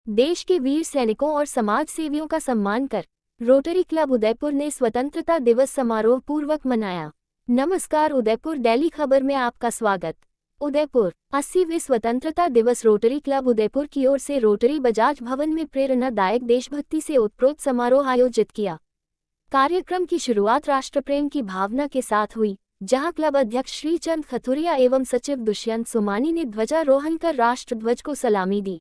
देश के वीर सैनिकों और समाज सेवियों का सम्मान कर रोटरी क्लब उदयपुर ने स्वतंत्रता दिवस समारोह पूर्वक मनाया। नमस्कार, उदयपुर डेली खबर में आपका स्वागत। उदयपुर 80वें स्वतंत्रता दिवस रोटरी क्लब उदयपुर की ओर से रोटरी बजाज भवन में प्रेरणादायक देशभक्ति से ओतप्रोत समारोह आयोजित किया। कार्यक्रम की शुरुआत राष्ट्रप्रेम की भावना के साथ हुई, जहां क्लब अध्यक्ष श्रीचंद खथुरिया एवं सचिव दुष्यंत सोमानी ने ध्वजारोहण कर राष्ट्रध्वज को सलामी दी।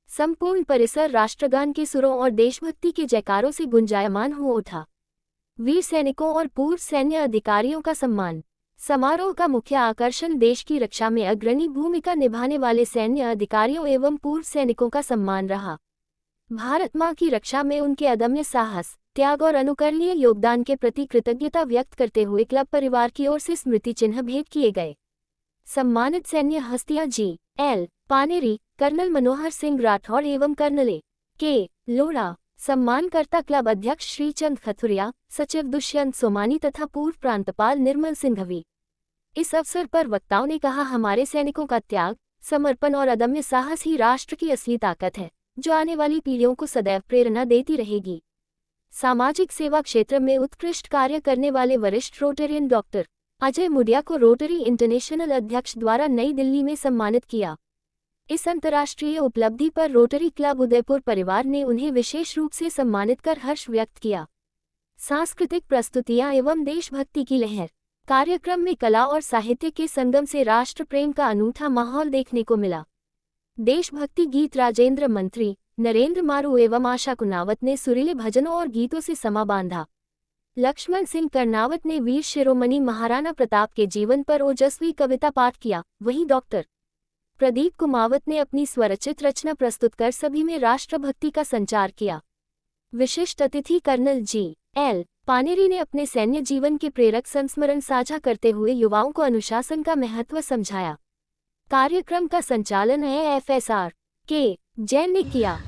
संपूर्ण परिसर राष्ट्रगान के सुरों और देशभक्ति के जयकारों से गुंजायमान हो उठा। वीर सैनिकों और पूर्व सैन्य अधिकारियों का सम्मान। समारोह का मुख्य आकर्षण देश की रक्षा में अग्रणी भूमिका निभाने वाले सैन्य अधिकारियों एवं पूर्व सैनिकों का सम्मान रहा। भारत मां की रक्षा में उनके अदम्य साहस, त्याग और अनुकरणीय योगदान के प्रति कृतज्ञता व्यक्त करते हुए क्लब परिवार की ओर से स्मृति चिन्ह भेंट किए गए। सम्मानित सैन्य हस्तियां जी.एल. पानेरी, कर्नल मनोहर सिंह राठौड़ एवं कर्नल ए.के. लोढ़ा। सम्मानकर्ता क्लब अध्यक्ष श्रीचंद खथुरिया, सचिव दुष्यंत सोमानी तथा पूर्व प्रांतपाल निर्मल सिंघवी। इस अवसर पर वक्ताओं ने कहा, हमारे सैनिकों का त्याग, समर्पण और अदम्य साहस ही राष्ट्र की असली ताकत है, जो आने वाली पीढ़ियों को सदैव प्रेरणा देती रहेगी। सामाजिक सेवा क्षेत्र में उत्कृष्ट कार्य करने वाले वरिष्ठ रोटेरियन डॉक्टर अजय मुडिया को रोटरी इंटरनेशनल अध्यक्ष द्वारा नई दिल्ली में सम्मानित किया। इस अंतर्राष्ट्रीय उपलब्धि पर रोटरी क्लब उदयपुर परिवार ने उन्हें विशेष रूप से सम्मानित कर हर्ष व्यक्त किया। सांस्कृतिक प्रस्तुतियां एवं देशभक्ति की लहर। कार्यक्रम में कला और साहित्य के संगम से राष्ट्र प्रेम का अनूठा माहौल देखने को मिला। देशभक्ति गीत राजेंद्र मंत्री, नरेंद्र मारू एवं आशा कुनावत ने सुरीले भजनों और गीतों से समा बांधा। लक्ष्मण सिंह कर्नावत ने वीर शिरोमणि महाराणा प्रताप के जीवन पर ओजस्वी कविता पाठ किया। वहीं डॉक्टर प्रदीप कुमावत ने अपनी स्वरचित रचना प्रस्तुत कर सभी में राष्ट्रभक्ति का संचार किया। विशिष्ट अतिथि कर्नल जी.एल. पानेरी ने अपने सैन्य जीवन के प्रेरक संस्मरण साझा करते हुए युवाओं को अनुशासन का महत्व समझाया। कार्यक्रम का संचालन एफएसआर के जैन ने किया।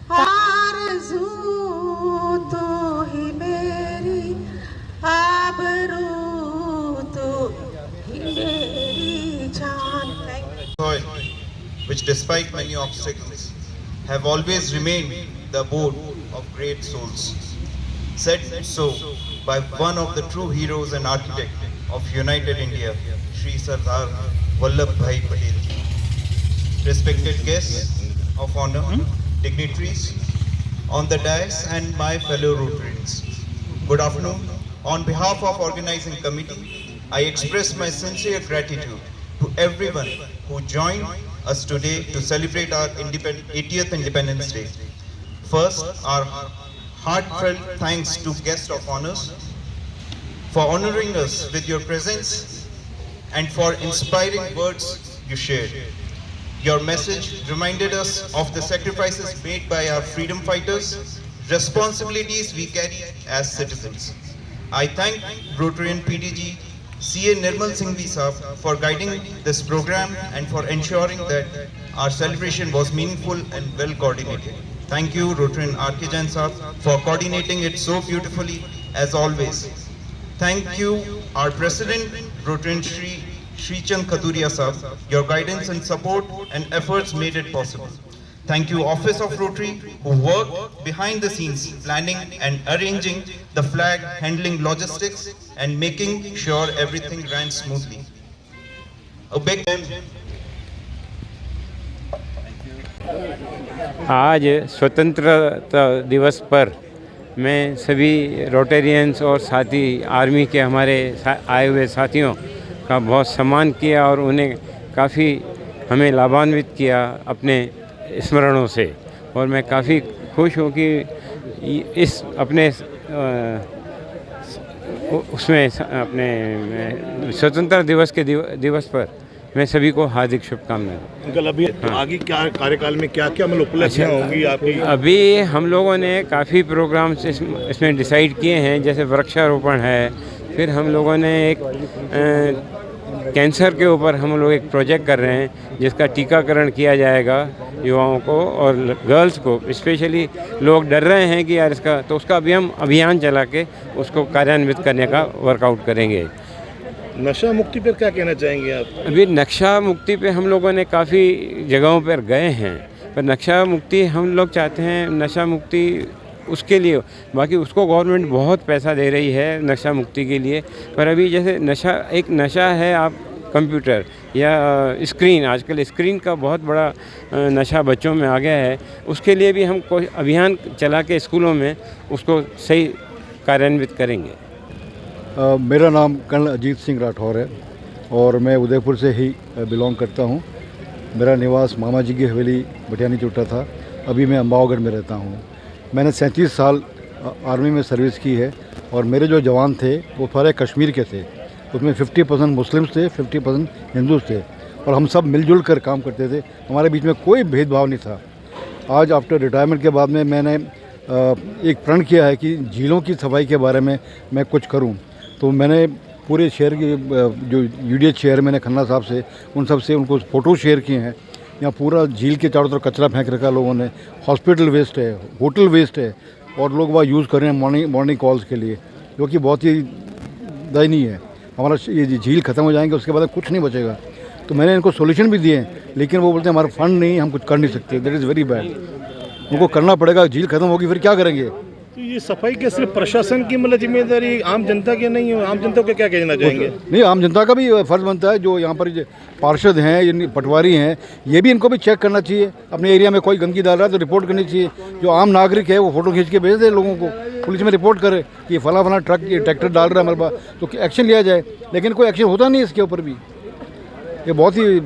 Which despite many obstacles have always remained the abode of great souls. Said so by one of the true heroes and architect of United India, Shri Sardar Vallabhbhai Patel. Respected guests of honor, dignitaries on the dais and my fellow Rotarians. Good afternoon. On behalf of organizing committee, I express my sincere gratitude to everyone who joined us today to celebrate our 80th Independence Day. First, our heartfelt thanks to guests of honors for honoring us with your presence and for inspiring words you shared. Your message reminded us of the sacrifices made by our freedom fighters, responsibilities we carry as citizens. I thank Rotarian PDG CA Nirmal Singhvi Saab for guiding this program and for ensuring that our celebration was meaningful and well coordinated. Thank you Rotarian RK Jain Saab for coordinating it so beautifully as always. Thank you our President Rotarian Shri Chand Khaturia Saab. Your guidance and support and efforts made it possible. Thank you Office of Rotary who worked behind the scenes planning and arranging the flag, handling logistics and making sure everything ran smoothly. A big आज स्वतंत्रता दिवस पर मैं सभी Rotarians और साथी army के हमारे आए हुए साथियों का बहुत सम्मान किया और उन्हें काफ़ी हमें लाभान्वित किया अपने स्मरणों से। और मैं काफ़ी खुश हूँ कि इस अपने उसमें अपने स्वतंत्रता दिवस के दिवस पर मैं सभी को हार्दिक शुभकामनाएं। अंकल अभी आगे क्या कार्यकाल में क्या क्या मतलब उपलब्धियाँ होंगी आपकी? अभी हम लोगों ने काफ़ी प्रोग्राम्स इसमें डिसाइड किए हैं, जैसे वृक्षारोपण है, फिर हम लोगों ने एक कैंसर के ऊपर हम लोग एक प्रोजेक्ट कर रहे हैं जिसका टीकाकरण किया जाएगा युवाओं को और गर्ल्स को। स्पेशली लोग डर रहे हैं कि यार इसका, तो उसका अभी हम अभियान चला के उसको कार्यान्वित करने का वर्कआउट करेंगे। नशा मुक्ति पर क्या कहना चाहेंगे आप? अभी नशा मुक्ति पे हम लोगों ने काफ़ी जगहों पर गए हैं, पर नशा मुक्ति हम लोग चाहते हैं, नशा मुक्ति उसके लिए, बाकी उसको गवर्नमेंट बहुत पैसा दे रही है नशा मुक्ति के लिए। पर अभी जैसे नशा, एक नशा है आप कंप्यूटर या स्क्रीन, आजकल स्क्रीन का बहुत बड़ा नशा बच्चों में आ गया है। उसके लिए भी हम कोई अभियान चला के स्कूलों में उसको सही कार्यान्वित करेंगे। मेरा नाम कर्नल अजीत सिंह राठौर है और मैं उदयपुर से ही बिलोंग करता हूँ। मेरा निवास मामा जी की हवेली बटियानी चुट्टा था। अभी मैं अम्बावगढ़ में रहता हूँ। मैंने 37 साल आर्मी में सर्विस की है और मेरे जो जवान थे वो सारे कश्मीर के थे। उसमें 50% मुस्लिम्स थे, 50% हिंदूज थे और हम सब मिलजुल कर काम करते थे। हमारे बीच में कोई भेदभाव नहीं था। आज आफ्टर रिटायरमेंट के बाद में मैंने एक प्रण किया है कि झीलों की सफाई के बारे में मैं कुछ करूं। तो मैंने पूरे शहर की जो यूडीएच चेयरमैन है खन्ना साहब से, उन सब से उनको फ़ोटो शेयर किए हैं। यहाँ पूरा झील के चारों तरफ कचरा फेंक रखा लोगों ने, हॉस्पिटल वेस्ट है, होटल वेस्ट है और लोग वहाँ यूज़ कर रहे हैं मॉर्निंग कॉल्स के लिए, जो कि बहुत ही दयनीय है। हमारा ये झील ख़त्म हो जाएंगे उसके बाद कुछ नहीं बचेगा। तो मैंने इनको सोल्यूशन भी दिए हैं, लेकिन वो बोलते हैं हमारा फंड नहीं, हम कुछ कर नहीं सकते। That is very bad. उनको करना पड़ेगा। झील खत्म होगी फिर क्या करेंगे? तो ये सफाई के सिर्फ प्रशासन की मतलब जिम्मेदारी, आम जनता की नहीं है? आम जनता को क्या कहना चाहेंगे? नहीं, आम जनता का भी फर्ज बनता है। जो यहाँ पर पार्षद हैं, ये पटवारी हैं, ये भी इनको भी चेक करना चाहिए। अपने एरिया में कोई गंदगी डाल रहा है तो रिपोर्ट करनी चाहिए। जो आम नागरिक है वो फ़ोटो खींच के भेज दे लोगों को, पुलिस में रिपोर्ट करे कि फला फला ट्रक ये ट्रैक्टर डाल रहा है हमारे पास, तो एक्शन लिया जाए। लेकिन कोई एक्शन होता नहीं इसके ऊपर भी। ये बहुत ही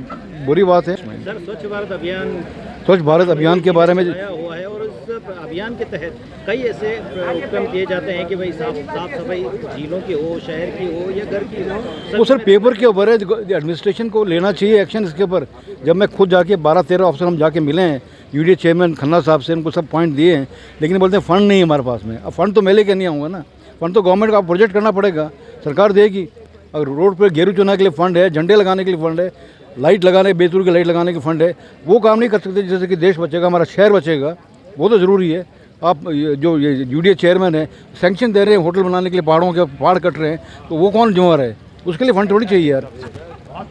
बुरी बात है। सर, स्वच्छ भारत अभियान के बारे में हुआ है और उस अभियान के तहत कई ऐसे उपक्रम किए जाते हैं कि भाई साफ सफाई झीलों की हो, शहर की हो या घर की हो। वो सर पेपर के ऊपर है। एडमिनिस्ट्रेशन को लेना चाहिए एक्शन इसके ऊपर। जब मैं खुद जाके 12-13 ऑफिसर हम जाके मिले हैं यूडीएच चेयरमैन खन्ना साहब से, उनको सब पॉइंट दिए हैं, लेकिन बोलते हैं फ़ंड नहीं है हमारे पास में। अब फ़ंड तो मैं लेके नहीं आऊँगा ना, फ़ंड तो गवर्नमेंट का प्रोजेक्ट करना पड़ेगा, सरकार देगी। अगर रोड पर गेरू चुनाव के लिए फ़ंड है, झंडे लगाने के लिए फ़ंड है, लाइट लगाने, बेतुर की लाइट लगाने के फंड है, वो काम नहीं कर सकते जैसे कि देश बचेगा, हमारा शहर बचेगा। वो तो ज़रूरी है। आप जो ये यूडीएच चेयरमैन है सैंक्शन दे रहे हैं होटल बनाने के लिए, पहाड़ों के पहाड़ कट रहे हैं, तो वो कौन जिम्मेवार है? उसके लिए फंड थोड़ी चाहिए यार,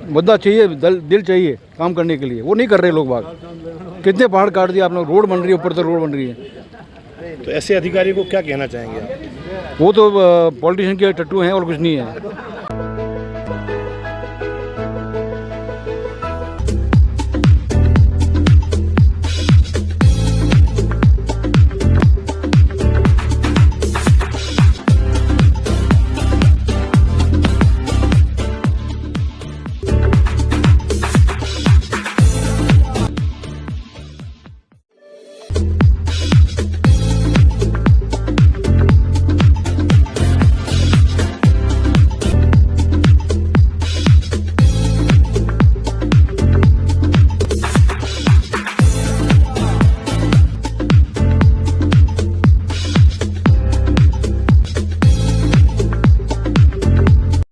मुद्दा चाहिए, दिल चाहिए काम करने के लिए। वो नहीं कर रहे लोग बाग। कितने पहाड़ काट दिए आपने, रोड बन रही है, ऊपर से रोड बन रही है। तो ऐसे अधिकारी को क्या कहना चाहेंगे आप? वो तो पॉलिटिशियन के टट्टू हैं और कुछ नहीं है।